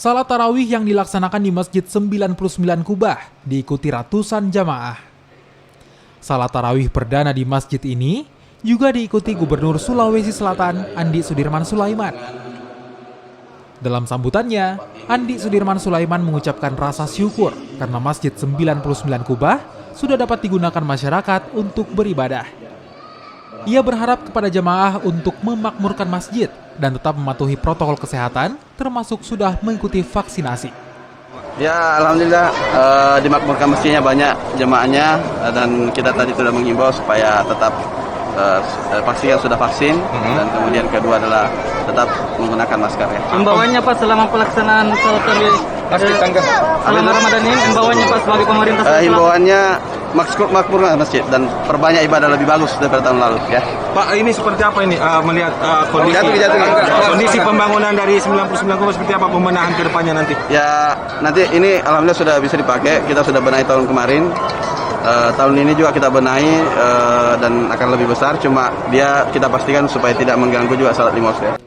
Salat tarawih yang dilaksanakan di Masjid 99 Kubah diikuti ratusan jamaah. Salat tarawih perdana di masjid ini juga diikuti Gubernur Sulawesi Selatan Andi Sudirman Sulaiman. Dalam sambutannya, Andi Sudirman Sulaiman mengucapkan rasa syukur karena Masjid 99 Kubah sudah dapat digunakan masyarakat untuk beribadah. Ia berharap kepada jamaah untuk memakmurkan masjid dan tetap mematuhi protokol kesehatan, termasuk sudah mengikuti vaksinasi. Ya, alhamdulillah dimakmurkan masjidnya, banyak jemaahnya, dan kita tadi sudah menghimbau supaya tetap pastikan sudah vaksin, dan kemudian kedua adalah tetap menggunakan masker. Ya. Himbauannya Pak selama pelaksanaan salat tarawih selama Ramadan ini, himbauannya Pak sebagai pemerintah. Himbauannya makmurkan masjid dan perbanyak ibadah lebih bagus daripada tahun lalu. Ya. Pak, ini seperti apa ini melihat kondisi pembangunan dari 99 Kubah, seperti apa pembenahan ke depannya nanti? Ya, nanti ini alhamdulillah sudah bisa dipakai. Kita sudah benahi tahun kemarin. Tahun ini juga kita benahi dan akan lebih besar. Cuma kita pastikan supaya tidak mengganggu juga salat lima waktu. Ya.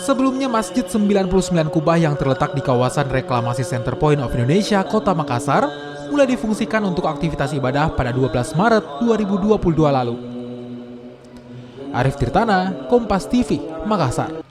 Sebelumnya Masjid 99 Kubah yang terletak di kawasan reklamasi Center Point of Indonesia, Kota Makassar, mulai difungsikan untuk aktivitas ibadah pada 12 Maret 2022 lalu. Arif Tirtana, Kompas TV, Makassar.